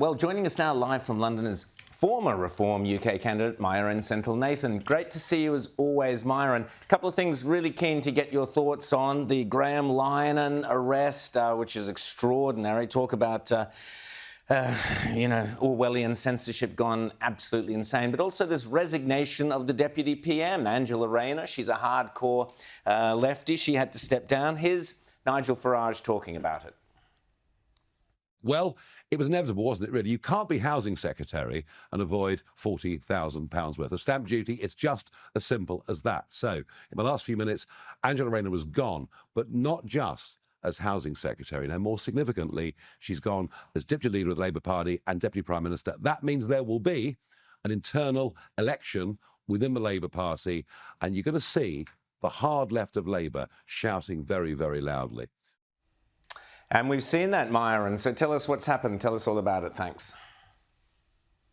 Well, joining us now live from London is former Reform UK candidate Myron Central Nathan. Great to see you as always, Myron. A couple of things really keen to get your thoughts on. The Graham Lyonan arrest, which is extraordinary. Talk about, Orwellian censorship gone absolutely insane. But also this resignation of the Deputy PM, Angela Rayner. She's a hardcore lefty. She had to step down. Here's Nigel Farage talking about it. Well, it was inevitable, wasn't it, really? You can't be housing secretary and avoid £40,000 worth of stamp duty. It's just as simple as that. So, in the last few minutes, Angela Rayner was gone, but not just as housing secretary. Now, more significantly, she's gone as deputy leader of the Labour Party and deputy prime minister. That means there will be an internal election within the Labour Party, and you're going to see the hard left of Labour shouting very, very loudly. And we've seen that, Myron. So tell us what's happened. Tell us all about it. Thanks.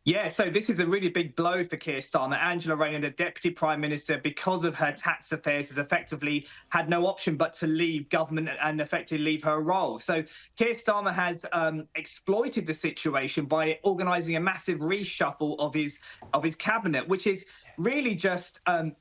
Yeah, so this is a really big blow for Keir Starmer. Angela Rayner, the Deputy Prime Minister, because of her tax affairs, has effectively had no option but to leave government and effectively leave her role. So Keir Starmer has exploited the situation by organising a massive reshuffle of his cabinet, which is really just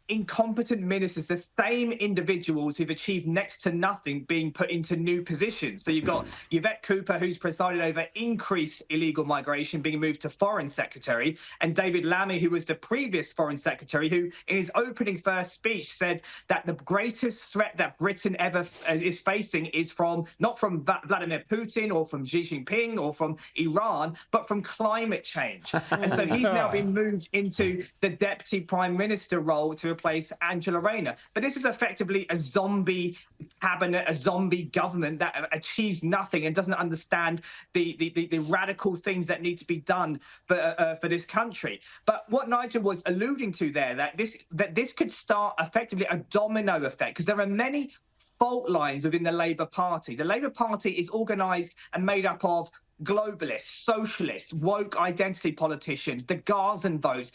incompetent ministers, the same individuals who've achieved next to nothing being put into new positions. So you've got Yvette Cooper, who's presided over increased illegal migration, being moved to Foreign Secretary, and David Lammy, who was the previous Foreign Secretary, who in his opening first speech said that the greatest threat that Britain ever is facing is not from Vladimir Putin or from Xi Jinping or from Iran, but from climate change. And so he's now been moved into the Deputy Prime Minister role to replace Angela Rayner. But this is effectively a zombie cabinet, a zombie government that achieves nothing and doesn't understand the radical things that need to be done for this country. But what Nigel was alluding to there, that this could start effectively a domino effect, because there are many fault lines within the Labour Party. The Labour Party is organised and made up of globalists, socialists, woke identity politicians, the Gazan vote,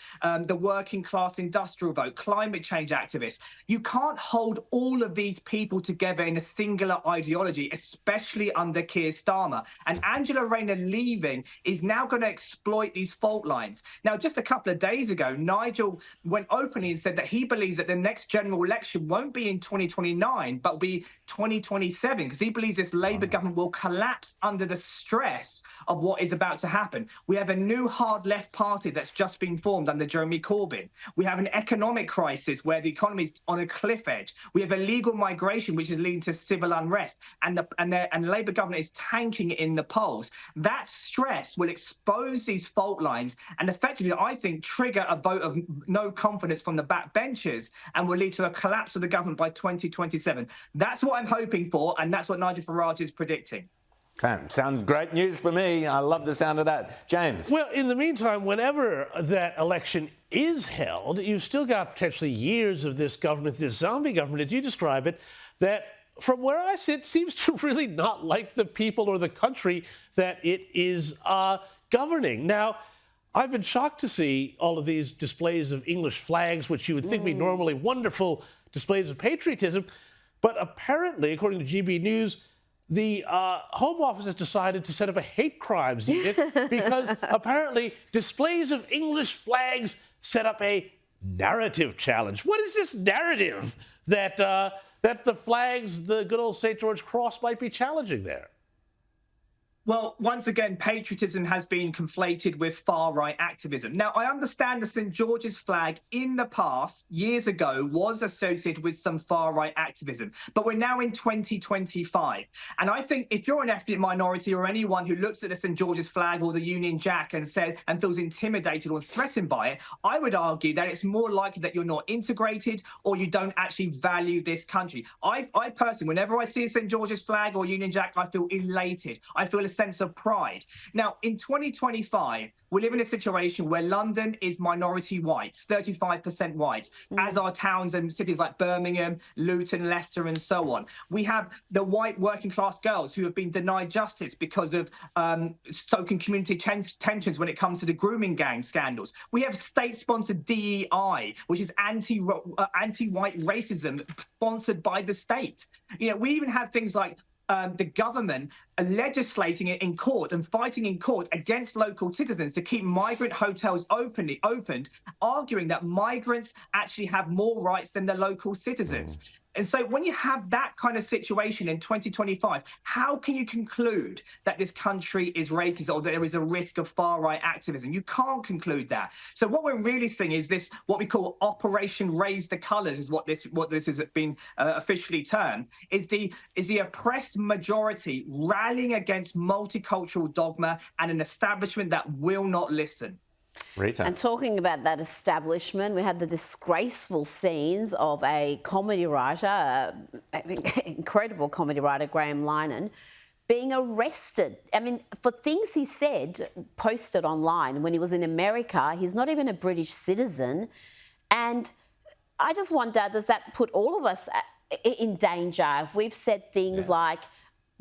the working class industrial vote, climate change activists. You can't hold all of these people together in a singular ideology, especially under Keir Starmer. And Angela Rayner leaving is now going to exploit these fault lines. Now, just a couple of days ago, Nigel went openly and said that he believes that the next general election won't be in 2029, but will be 2027, because he believes this Labour government will collapse under the stress of what is about to happen. We have a new hard left party that's just been formed under Jeremy Corbyn. We have an economic crisis where the economy is on a cliff edge. We have illegal migration, which is leading to civil unrest, and the Labour government is tanking in the polls. That stress will expose these fault lines and effectively, I think, trigger a vote of no confidence from the backbenchers and will lead to a collapse of the government by 2027. That's what I'm hoping for, and that's what Nigel Farage is predicting. Sounds great news for me. I love the sound of that. James? Well, in the meantime, whenever that election is held, you've still got potentially years of this government, this zombie government, as you describe it, that from where I sit seems to really not like the people or the country that it is governing. Now, I've been shocked to see all of these displays of English flags, which you would think be normally wonderful displays of patriotism. But apparently, according to GB News, the Home Office has decided to set up a hate crimes unit because apparently displays of English flags set up a narrative challenge. What is this narrative that the flags, the good old St. George Cross, might be challenging there? Well, once again, patriotism has been conflated with far-right activism. Now, I understand the St. George's flag in the past, years ago, was associated with some far-right activism. But we're now in 2025. And I think if you're an ethnic minority or anyone who looks at the St. George's flag or the Union Jack and feels intimidated or threatened by it, I would argue that it's more likely that you're not integrated or you don't actually value this country. I personally, whenever I see a St. George's flag or Union Jack, I feel elated. I feel a sense of pride. Now, in 2025, we live in a situation where London is minority white, 35% white, as are towns and cities like Birmingham, Luton, Leicester, and so on. We have the white working class girls who have been denied justice because of stoking community tensions when it comes to the grooming gang scandals. We have state-sponsored DEI, which is anti-white racism sponsored by the state. You know, we even have things like the government legislating it in court and fighting in court against local citizens to keep migrant hotels opened, arguing that migrants actually have more rights than the local citizens. And so when you have that kind of situation in 2025, how can you conclude that this country is racist or that there is a risk of far-right activism? You can't conclude that. So what we're really seeing is this, what we call Operation Raise the Colours, is what this has been officially termed, is the oppressed majority rallying against multicultural dogma and an establishment that will not listen. Rita. And talking about that establishment, we had the disgraceful scenes of a comedy writer, incredible comedy writer, Graham Linehan, being arrested. I mean, for things he said, posted online when he was in America. He's not even a British citizen. And I just wonder, does that put all of us in danger? If we've said things like,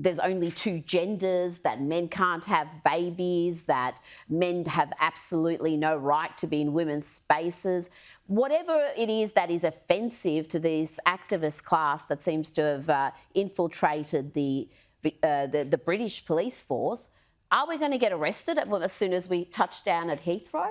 there's only two genders, that men can't have babies, that men have absolutely no right to be in women's spaces. Whatever it is that is offensive to this activist class that seems to have infiltrated the British police force, are we going to get arrested as soon as we touch down at Heathrow?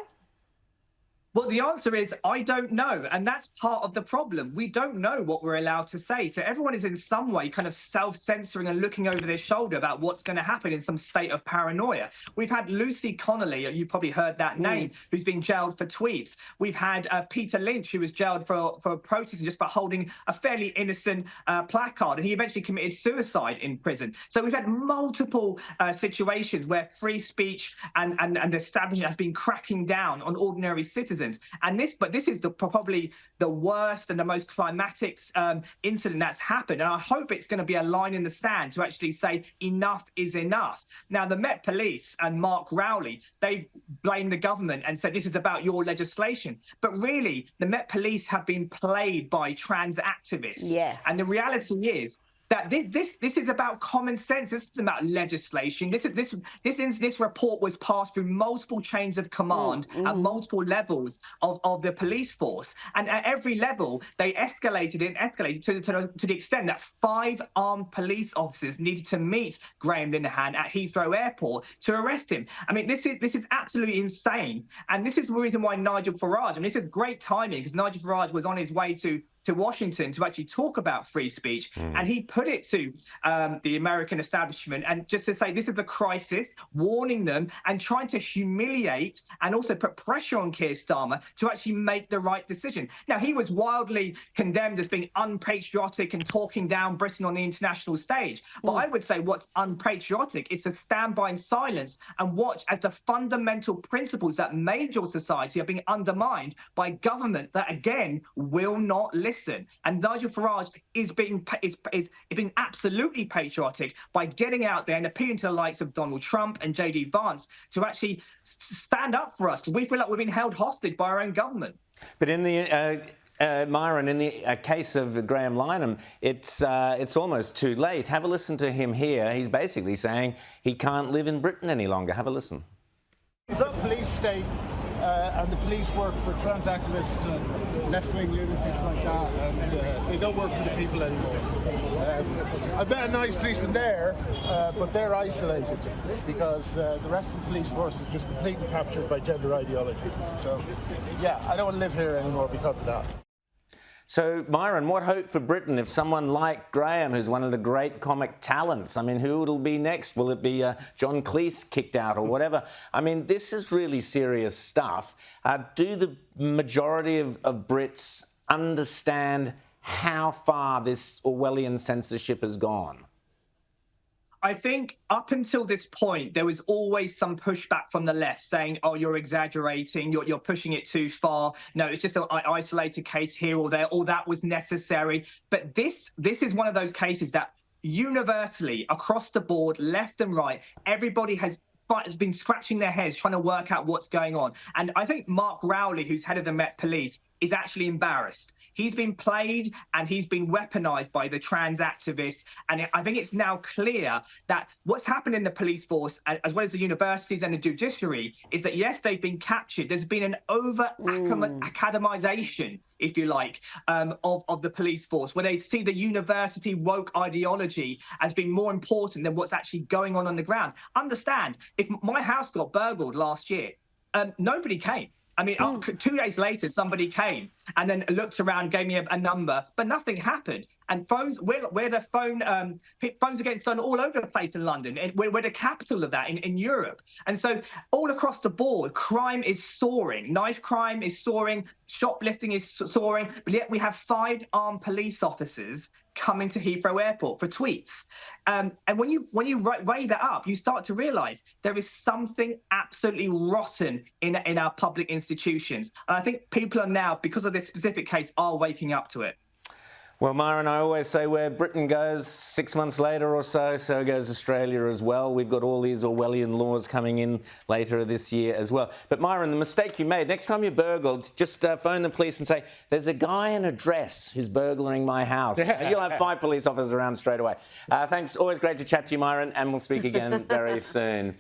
Well, the answer is, I don't know. And that's part of the problem. We don't know what we're allowed to say. So everyone is in some way kind of self-censoring and looking over their shoulder about what's going to happen in some state of paranoia. We've had Lucy Connolly, you probably heard that name, who's been jailed for tweets. We've had Peter Lynch, who was jailed for protesting just for holding a fairly innocent placard. And he eventually committed suicide in prison. So we've had multiple situations where free speech and the establishment has been cracking down on ordinary citizens. But this is probably the worst and the most climatic incident that's happened. And I hope it's going to be a line in the sand to actually say enough is enough. Now, the Met Police and Mark Rowley, they've blamed the government and said this is about your legislation. But really, the Met Police have been played by trans activists. Yes. And the reality is that this is about common sense. This is about legislation. This report was passed through multiple chains of command at multiple levels of the police force, and at every level they escalated to the extent that 5 armed police officers needed to meet Graham Linehan at Heathrow Airport to arrest him. I mean, this is absolutely insane, and this is the reason why Nigel Farage. I mean, this is great timing because Nigel Farage was on his way to Washington to actually talk about free speech, and he put it to the American establishment and just to say this is a crisis, warning them and trying to humiliate and also put pressure on Keir Starmer to actually make the right decision. Now, he was wildly condemned as being unpatriotic and talking down Britain on the international stage. But I would say what's unpatriotic is to stand by in silence and watch as the fundamental principles that made your society are being undermined by government that, again, will not listen. And Nigel Farage is being absolutely patriotic by getting out there and appealing to the likes of Donald Trump and JD Vance to actually stand up for us. We feel like we're being held hostage by our own government. But in the Myron, in the case of Graham Linehan, it's almost too late. Have a listen to him here. He's basically saying he can't live in Britain any longer. Have a listen. It's a police state, and the police work for trans activists and left-wing lunatics like that, and they don't work for the people anymore. I met a nice policeman there, but they're isolated because the rest of the police force is just completely captured by gender ideology. So, yeah, I don't want to live here anymore because of that. So, Myron, what hope for Britain if someone like Graham, who's one of the great comic talents, I mean, who will be next? Will it be John Cleese kicked out or whatever? I mean, this is really serious stuff. Do the majority of Brits understand how far this Orwellian censorship has gone? I think up until this point, there was always some pushback from the left saying, oh, you're exaggerating, you're pushing it too far. No, it's just an isolated case here or there, or that was necessary. But this is one of those cases that universally, across the board, left and right, everybody has been scratching their heads trying to work out what's going on. And I think Mark Rowley, who's head of the Met Police, is actually embarrassed. He's been played and he's been weaponized by the trans activists. And I think it's now clear that what's happened in the police force, as well as the universities and the judiciary, is that, yes, they've been captured. There's been an over-academization, if you like, of the police force, where they see the university woke ideology as being more important than what's actually going on the ground. Understand, if my house got burgled last year, nobody came. I mean, 2 days later, somebody came and then looked around, gave me a number, but nothing happened. And phones, where the phones are getting stolen all over the place in London. And we're the capital of that in Europe. And so all across the board, crime is soaring. Knife crime is soaring. Shoplifting is soaring. But yet we have 5 armed police officers coming to Heathrow Airport for tweets. And when you weigh that up, you start to realise there is something absolutely rotten in our public institutions. And I think people are now, because of this specific case, are waking up to it. Well, Myron, I always say where Britain goes 6 months later or so goes Australia as well. We've got all these Orwellian laws coming in later this year as well. But Myron, the mistake you made, next time you're burgled, just phone the police and say, there's a guy in a dress who's burglaring my house. And you'll have 5 police officers around straight away. Thanks. Always great to chat to you, Myron, and we'll speak again very soon.